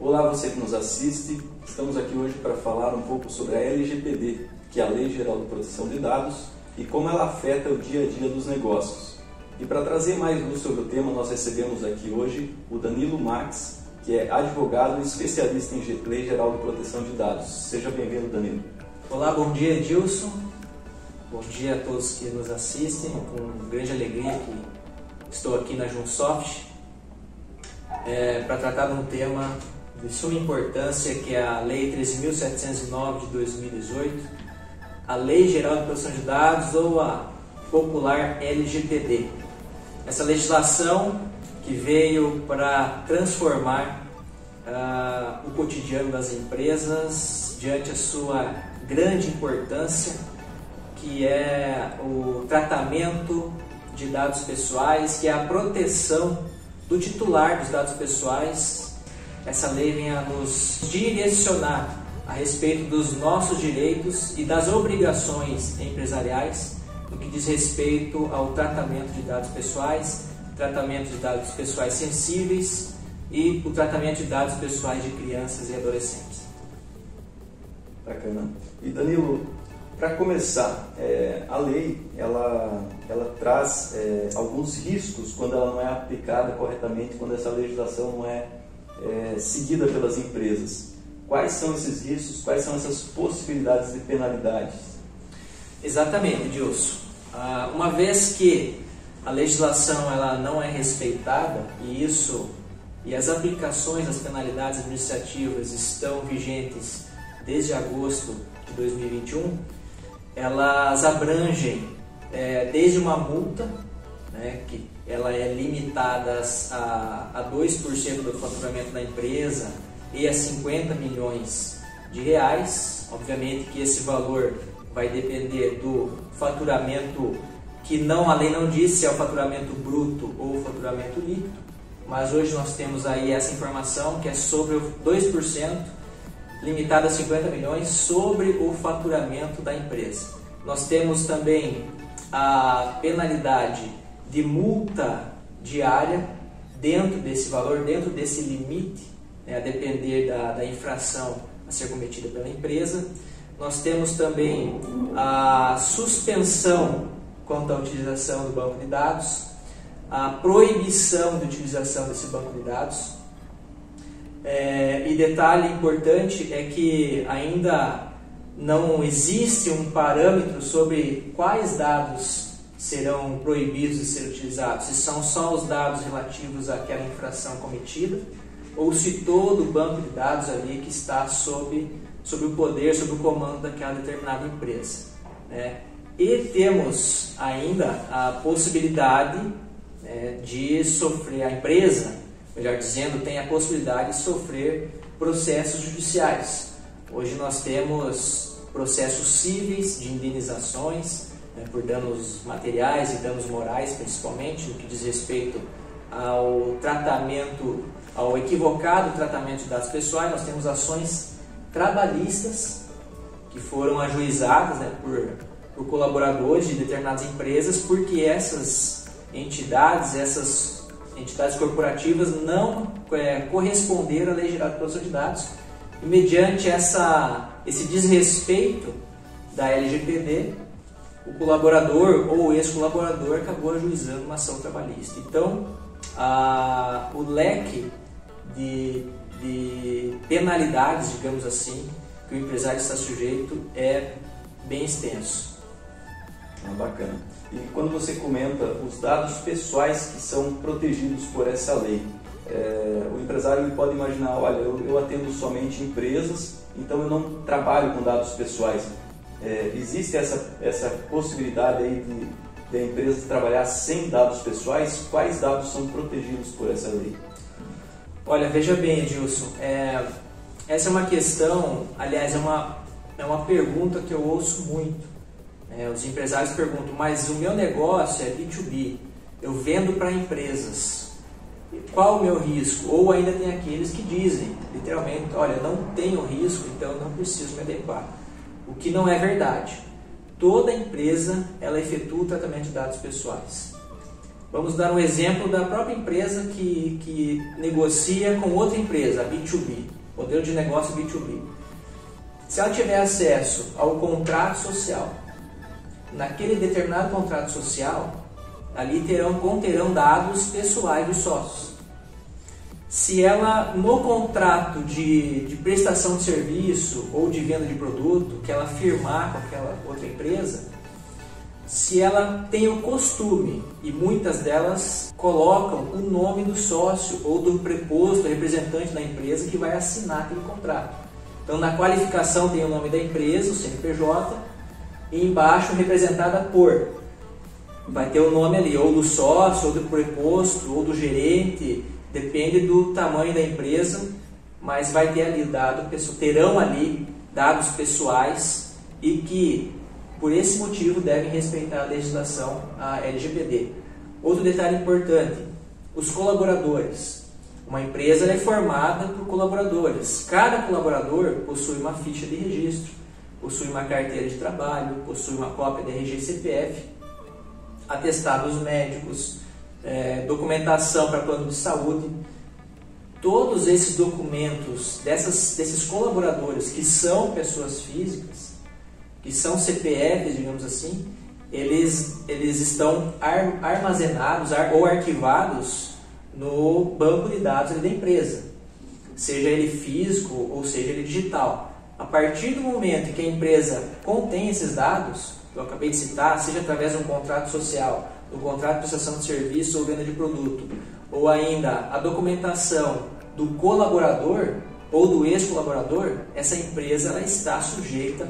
Olá, você que nos assiste. Estamos aqui hoje para falar um pouco sobre a LGPD, que é a Lei Geral de Proteção de Dados, e como ela afeta o dia a dia dos negócios. E para trazer mais luz sobre o tema, nós recebemos aqui hoje o Danilo Max, que é advogado e especialista em Lei Geral de Proteção de Dados. Seja bem-vindo, Danilo. Olá, bom dia, Edilson. Bom dia a todos que nos assistem. Com grande alegria que estou aqui na Junsoft para tratar de um tema de suma importância, que é a Lei 13.709 de 2018, a Lei Geral de Proteção de Dados, ou a popular LGPD. Essa legislação que veio para transformar o cotidiano das empresas diante a sua grande importância, que é o tratamento de dados pessoais, que é a proteção do titular dos dados pessoais. Essa lei vem a nos direcionar a respeito dos nossos direitos e das obrigações empresariais no que diz respeito ao tratamento de dados pessoais, tratamento de dados pessoais sensíveis e o tratamento de dados pessoais de crianças e adolescentes. Bacana. E Danilo, para começar, a lei ela traz alguns riscos quando ela não é aplicada corretamente, quando essa legislação não é seguida pelas empresas. Quais são esses riscos? Quais são essas possibilidades de penalidades? Exatamente, Dilson. Uma vez que a legislação ela não é respeitada e as aplicações das penalidades administrativas estão vigentes desde agosto de 2021, elas abrangem desde uma multa, né, que ela é limitada a 2% do faturamento da empresa e a 50 milhões de reais. Obviamente que esse valor vai depender do faturamento, que a lei não diz se é o faturamento bruto ou o faturamento líquido, mas hoje nós temos aí essa informação que é sobre o 2%, limitado a 50 milhões sobre o faturamento da empresa. Nós temos também a penalidade de multa diária dentro desse valor, dentro desse limite, a depender da infração a ser cometida pela empresa. Nós temos também a suspensão quanto à utilização do banco de dados, a proibição de utilização desse banco de dados. E detalhe importante é que ainda não existe um parâmetro sobre quais dados serão proibidos de ser utilizados, se são só os dados relativos àquela infração cometida, ou se todo o banco de dados ali que está sob o poder, sob o comando daquela determinada empresa, né? E temos ainda a possibilidade de sofrer, a empresa, melhor dizendo, tem a possibilidade de sofrer processos judiciais. Hoje nós temos processos cíveis de indenizações, por danos materiais e danos morais, principalmente no que diz respeito ao tratamento, ao equivocado tratamento de dados pessoais. Nós temos ações trabalhistas que foram ajuizadas, por colaboradores de determinadas empresas, porque essas entidades corporativas não corresponderam à Lei Geral de Proteção de Dados, e mediante esse desrespeito da LGPD, o colaborador ou o ex-colaborador acabou ajuizando uma ação trabalhista. Então, o leque de penalidades, digamos assim, que o empresário está sujeito é bem extenso. Bacana. E quando você comenta os dados pessoais que são protegidos por essa lei, o empresário pode imaginar, olha, eu atendo somente empresas, então eu não trabalho com dados pessoais. Existe essa possibilidade aí de a empresa trabalhar sem dados pessoais? Quais dados são protegidos por essa lei? Olha, veja bem, Edilson, essa é uma questão, aliás, é uma pergunta que eu ouço muito. Os empresários perguntam, mas o meu negócio é B2B, eu vendo para empresas, qual o meu risco? Ou ainda tem aqueles que dizem, literalmente, olha, não tenho risco, então eu não preciso me adequar. O que não é verdade. Toda empresa, ela efetua o tratamento de dados pessoais. Vamos dar um exemplo da própria empresa que negocia com outra empresa, a B2B, modelo de negócio B2B. Se ela tiver acesso ao contrato social, naquele determinado contrato social, ali conterão dados pessoais dos sócios. Se ela, no contrato de prestação de serviço ou de venda de produto, que ela firmar com aquela outra empresa, se ela tem o costume, e muitas delas colocam o nome do sócio ou do preposto representante da empresa que vai assinar aquele contrato. Então, na qualificação tem o nome da empresa, o CNPJ, e embaixo representada por. Vai ter o nome ali, ou do sócio, ou do preposto, ou do gerente, depende do tamanho da empresa, mas vai ter ali terão ali dados pessoais e que, por esse motivo, devem respeitar a legislação, a LGPD. Outro detalhe importante, os colaboradores. Uma empresa é formada por colaboradores. Cada colaborador possui uma ficha de registro, possui uma carteira de trabalho, possui uma cópia de RG e CPF, atestados médicos, documentação para plano de saúde. Todos esses documentos desses colaboradores que são pessoas físicas, que são CPFs, digamos assim, eles estão armazenados ou arquivados no banco de dados da empresa, seja ele físico ou seja ele digital. A partir do momento que a empresa contém esses dados, que eu acabei de citar, seja através de um contrato social, do contrato de prestação de serviço ou venda de produto, ou ainda a documentação do colaborador ou do ex-colaborador, essa empresa ela está sujeita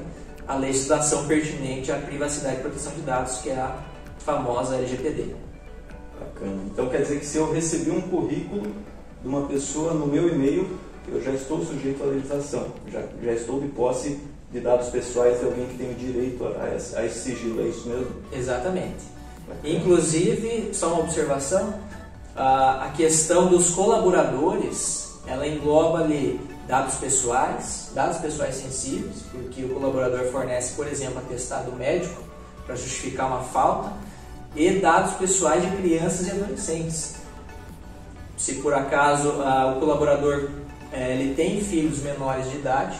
à legislação pertinente à privacidade e proteção de dados, que é a famosa LGPD. Bacana. Então quer dizer que se eu recebi um currículo de uma pessoa no meu e-mail, eu já estou sujeito à legislação, já estou de posse de dados pessoais de alguém que tem o direito a esse sigilo, é isso mesmo? Exatamente. Bacana. Inclusive, só uma observação, a questão dos colaboradores, ela engloba ali dados pessoais sensíveis, porque o colaborador fornece, por exemplo, atestado médico para justificar uma falta, e dados pessoais de crianças e adolescentes. Se por acaso o colaborador ele tem filhos menores de idade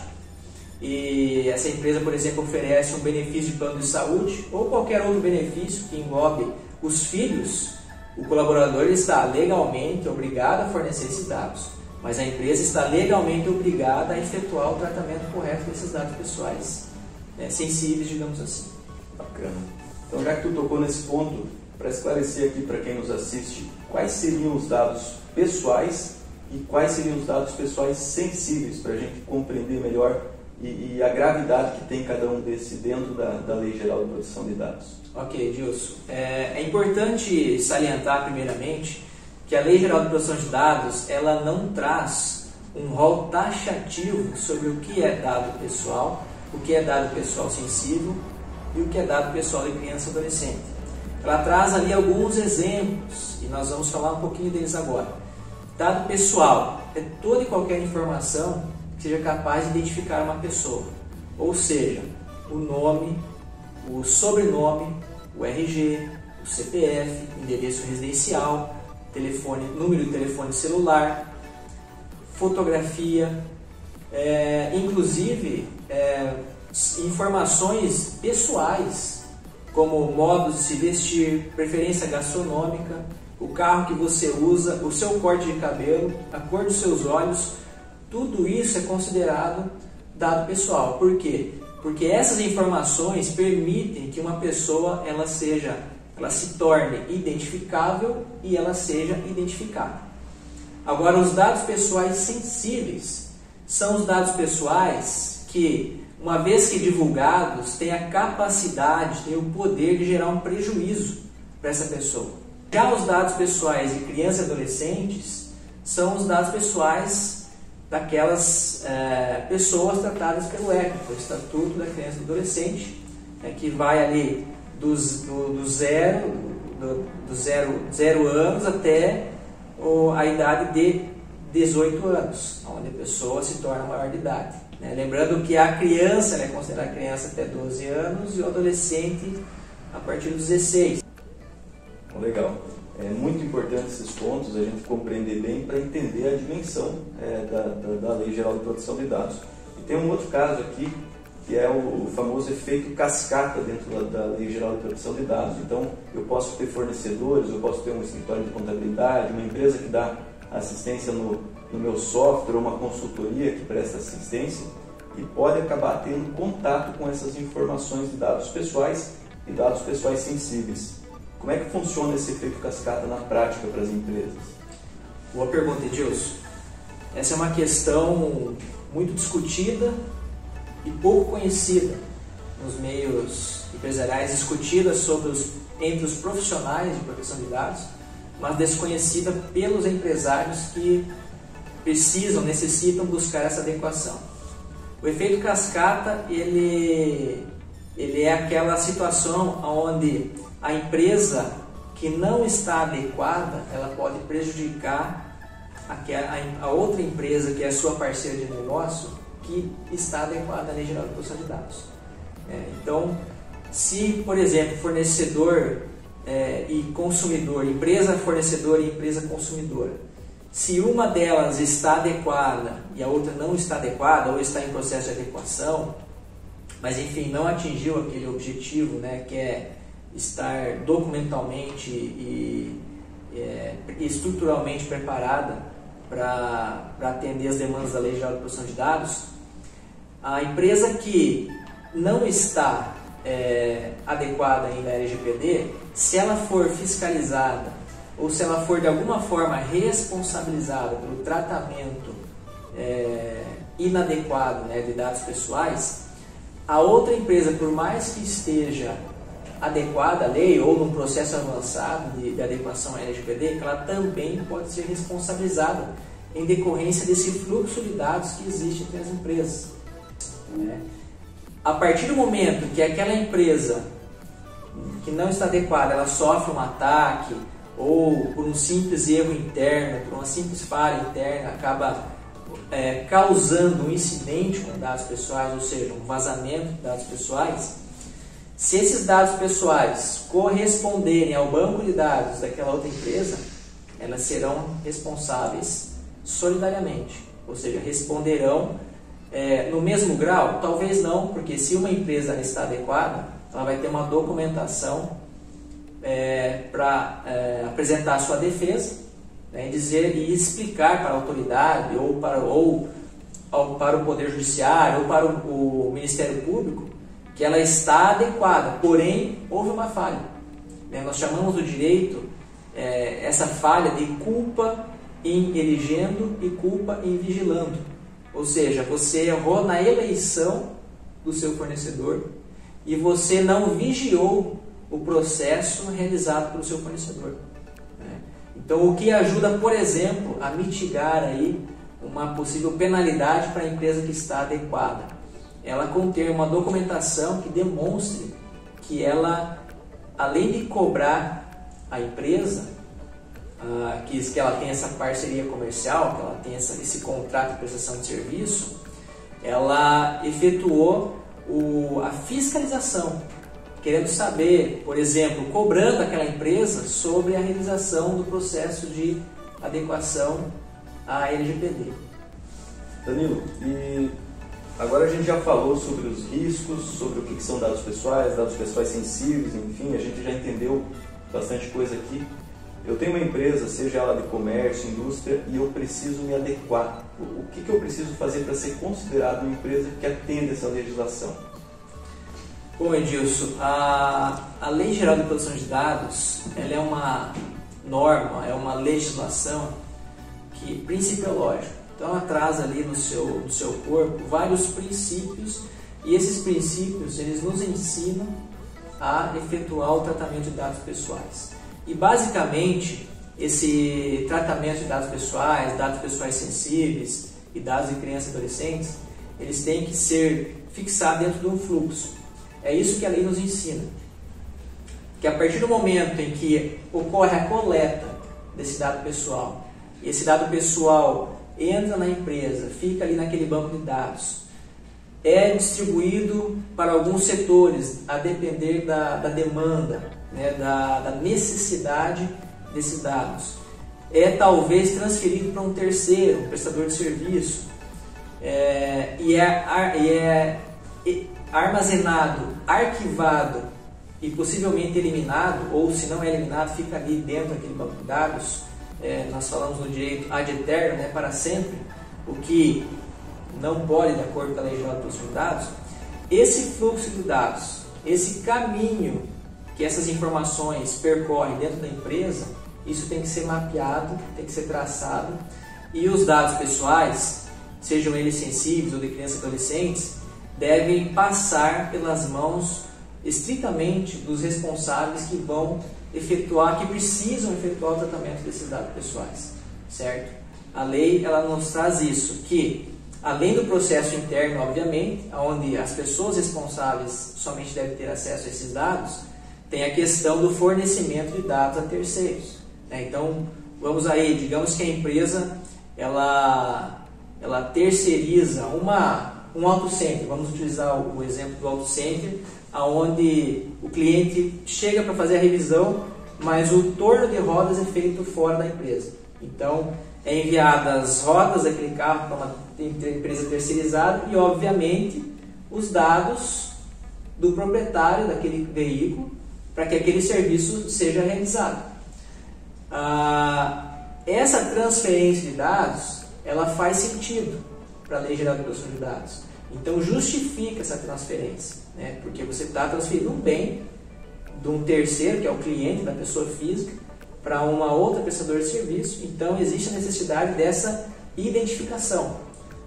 e essa empresa, por exemplo, oferece um benefício de plano de saúde ou qualquer outro benefício que englobe os filhos, o colaborador ele está legalmente obrigado a fornecer esses dados, mas a empresa está legalmente obrigada a efetuar o tratamento correto desses dados pessoais, sensíveis, digamos assim. Bacana. Então, já que tu tocou nesse ponto, para esclarecer aqui para quem nos assiste, quais seriam os dados pessoais e quais seriam os dados pessoais sensíveis, para a gente compreender melhor e a gravidade que tem cada um desse dentro da Lei Geral de Proteção de Dados. Ok, Dilson. É importante salientar primeiramente que a Lei Geral de Proteção de Dados ela não traz um rol taxativo sobre o que é dado pessoal, o que é dado pessoal sensível e o que é dado pessoal de criança e adolescente. Ela traz ali alguns exemplos e nós vamos falar um pouquinho deles agora. Dado pessoal é toda e qualquer informação que seja capaz de identificar uma pessoa, ou seja, o nome, o sobrenome, o RG, o CPF, endereço residencial, número de telefone celular, fotografia, inclusive informações pessoais, como modos de se vestir, preferência gastronômica, o carro que você usa, o seu corte de cabelo, a cor dos seus olhos, tudo isso é considerado dado pessoal. Por quê? Porque essas informações permitem que uma pessoa ela se torne identificável e ela seja identificada. Agora, os dados pessoais sensíveis são os dados pessoais que, uma vez que divulgados, têm a capacidade, têm o poder de gerar um prejuízo para essa pessoa. Já os dados pessoais de crianças e adolescentes são os dados pessoais daquelas pessoas tratadas pelo ECA, o Estatuto da Criança e do Adolescente, que vai ali do zero anos até a idade de 18 anos, onde a pessoa se torna maior de idade. Lembrando que a criança é considerada criança até 12 anos e o adolescente a partir dos 16. Legal. É muito importante esses pontos a gente compreender bem para entender a dimensão da Lei Geral de Proteção de Dados. E tem um outro caso aqui, que é o famoso efeito cascata dentro da Lei Geral de Proteção de Dados. Então, eu posso ter fornecedores, eu posso ter um escritório de contabilidade, uma empresa que dá assistência no meu software, uma consultoria que presta assistência, e pode acabar tendo contato com essas informações de dados pessoais e dados pessoais sensíveis. Como é que funciona esse efeito cascata na prática para as empresas? Boa pergunta, Edilson. Essa é uma questão muito discutida e pouco conhecida nos meios empresariais, discutida entre os profissionais de proteção de dados, mas desconhecida pelos empresários que necessitam buscar essa adequação. O efeito cascata, ele é aquela situação onde a empresa que não está adequada, ela pode prejudicar a outra empresa que é sua parceira de negócio, que está adequada à Lei Geral de Proteção de Dados. Então, se, por exemplo, fornecedor e consumidor, empresa fornecedora e empresa consumidora, se uma delas está adequada e a outra não está adequada ou está em processo de adequação, mas enfim, não atingiu aquele objetivo, que é estar documentalmente e estruturalmente preparada para atender as demandas da Lei Geral de Proteção de Dados, a empresa que não está adequada ainda à LGPD, se ela for fiscalizada ou se ela for de alguma forma responsabilizada pelo tratamento inadequado de dados pessoais, a outra empresa, por mais que esteja adequada à lei ou num processo avançado de adequação à LGPD, ela também pode ser responsabilizada em decorrência desse fluxo de dados que existe entre as empresas. A partir do momento que aquela empresa que não está adequada, ela sofre um ataque ou por um simples erro interno, por uma simples falha interna, acaba causando um incidente com dados pessoais, ou seja, um vazamento de dados pessoais, se esses dados pessoais corresponderem ao banco de dados daquela outra empresa, elas serão responsáveis solidariamente, ou seja, responderão no mesmo grau? Talvez não, porque se uma empresa está adequada, ela vai ter uma documentação para apresentar a sua defesa, dizer e explicar para a autoridade ou para o Poder Judiciário ou para o Ministério Público que ela está adequada, porém houve uma falha. Nós chamamos no direito essa falha de culpa em eligendo e culpa em vigilando. Ou seja, você errou na eleição do seu fornecedor e você não vigiou o processo realizado pelo seu fornecedor. Então, o que ajuda, por exemplo, a mitigar aí uma possível penalidade para a empresa que está adequada, ela conter uma documentação que demonstre que ela, além de cobrar a empresa, que ela tem essa parceria comercial, que ela tem esse contrato de prestação de serviço, ela efetuou a fiscalização, querendo saber, por exemplo, cobrando aquela empresa sobre a realização do processo de adequação à LGPD. Danilo, e agora a gente já falou sobre os riscos, sobre o que são dados pessoais sensíveis, enfim, a gente já entendeu bastante coisa aqui. Eu tenho uma empresa, seja ela de comércio, indústria, e eu preciso me adequar. O que eu preciso fazer para ser considerado uma empresa que atende essa legislação? Bom, Edilson, a Lei Geral de Proteção de Dados, ela é uma norma, é uma legislação que princípio é lógico. Então ela traz ali no seu corpo vários princípios, e esses princípios eles nos ensinam a efetuar o tratamento de dados pessoais. E basicamente esse tratamento de dados pessoais sensíveis e dados de crianças e adolescentes, eles têm que ser fixados dentro de um fluxo. É isso que a lei nos ensina. Que a partir do momento em que ocorre a coleta desse dado pessoal, esse dado pessoal entra na empresa, fica ali naquele banco de dados, é distribuído para alguns setores, a depender da demanda, né, da necessidade desses dados. É talvez transferido para um terceiro, um prestador de serviço, e é armazenado, arquivado e possivelmente eliminado, ou se não é eliminado, fica ali dentro daquele banco de dados. Nós falamos no direito ad eterno, né, para sempre, o que não pode, de acordo com a Lei Geral de Proteção de Dados. Esse fluxo de dados, esse caminho que essas informações percorrem dentro da empresa, isso tem que ser mapeado, tem que ser traçado, e os dados pessoais, sejam eles sensíveis ou de crianças e adolescentes, devem passar pelas mãos estritamente dos responsáveis que vão efetuar, que precisam efetuar o tratamento desses dados pessoais, certo? A lei, ela nos traz isso, que além do processo interno, obviamente, onde as pessoas responsáveis somente devem ter acesso a esses dados, tem a questão do fornecimento de dados a terceiros. Então, vamos aí, digamos que a empresa ela terceiriza um auto center. Vamos utilizar o exemplo do auto center, onde o cliente chega para fazer a revisão, mas o torno de rodas é feito fora da empresa. Então, é enviada as rodas daquele carro para uma empresa terceirizada e, obviamente, os dados do proprietário daquele veículo para que aquele serviço seja realizado. Essa transferência de dados, ela faz sentido para a Lei Geral de Proteção de Dados. Então, justifica essa transferência, né? Porque você está transferindo um bem de um terceiro, que é o cliente da pessoa física, para uma outra prestadora de serviço. Então, existe a necessidade dessa identificação,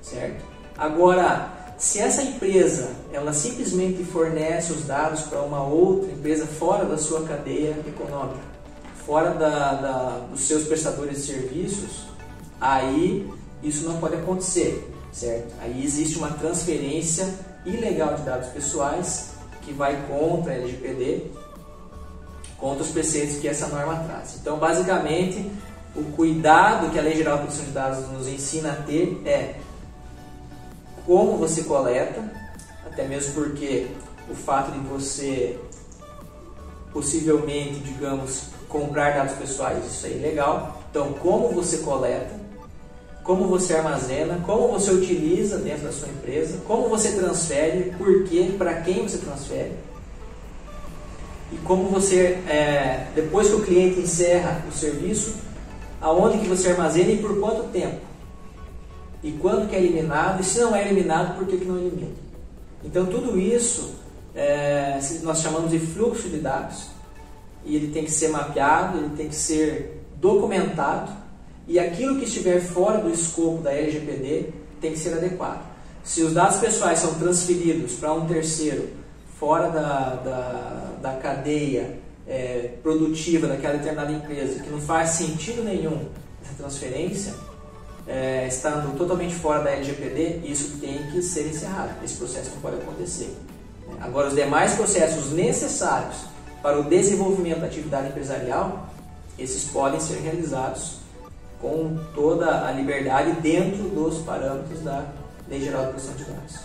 certo? Agora, se essa empresa ela simplesmente fornece os dados para uma outra empresa fora da sua cadeia econômica, fora dos seus prestadores de serviços, aí isso não pode acontecer, certo? Aí existe uma transferência ilegal de dados pessoais que vai contra a LGPD, contra os preceitos que essa norma traz. Então, basicamente, o cuidado que a Lei Geral de Proteção de Dados nos ensina a ter é como você coleta, até mesmo porque o fato de você possivelmente, digamos, comprar dados pessoais, isso é ilegal. Então, como você coleta, como você armazena, como você utiliza dentro da sua empresa, como você transfere, por quê, para quem você transfere, e como você, depois que o cliente encerra o serviço, aonde que você armazena e por quanto tempo, e quando que é eliminado, e se não é eliminado, por que não elimina. Então tudo isso nós chamamos de fluxo de dados, e ele tem que ser mapeado, ele tem que ser documentado, e aquilo que estiver fora do escopo da LGPD tem que ser adequado. Se os dados pessoais são transferidos para um terceiro fora da cadeia produtiva daquela determinada empresa, que não faz sentido nenhum essa transferência, estando totalmente fora da LGPD, isso tem que ser encerrado. Esse processo não pode acontecer. Agora, os demais processos necessários para o desenvolvimento da atividade empresarial, esses podem ser realizados com toda a liberdade dentro dos parâmetros da Lei Geral de Proteção de Dados.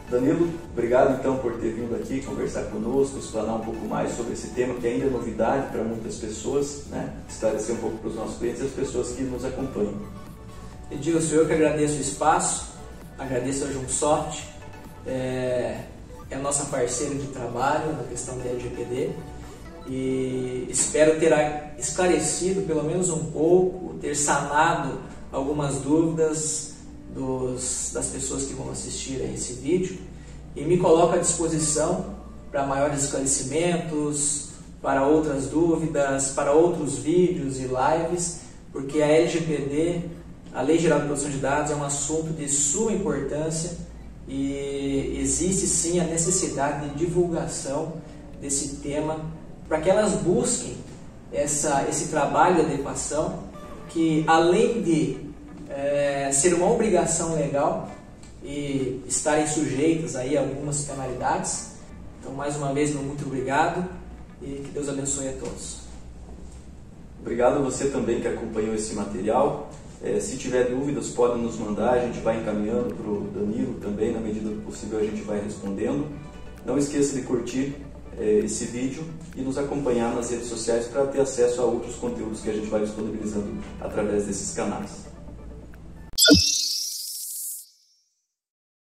Danilo, obrigado então por ter vindo aqui conversar conosco, explanar um pouco mais sobre esse tema que ainda é novidade para muitas pessoas, né? Esclarecer um pouco para os nossos clientes e as pessoas que nos acompanham. Edilson, eu que agradeço o espaço, agradeço a Junsoft, é a nossa parceira de trabalho na questão da LGPD, e espero ter esclarecido pelo menos um pouco, ter sanado algumas dúvidas das pessoas que vão assistir a esse vídeo, e me coloco à disposição para maiores esclarecimentos, para outras dúvidas, para outros vídeos e lives, porque a LGPD, a Lei Geral de Proteção de Dados, é um assunto de suma importância e existe sim a necessidade de divulgação desse tema para que elas busquem esse trabalho de adequação que, além de ser uma obrigação legal e estarem sujeitas aí a algumas penalidades. Então, mais uma vez, muito obrigado e que Deus abençoe a todos. Obrigado a você também que acompanhou esse material. Se tiver dúvidas, podem nos mandar, a gente vai encaminhando para o Danilo também, na medida do possível a gente vai respondendo. Não esqueça de curtir esse vídeo e nos acompanhar nas redes sociais para ter acesso a outros conteúdos que a gente vai disponibilizando através desses canais.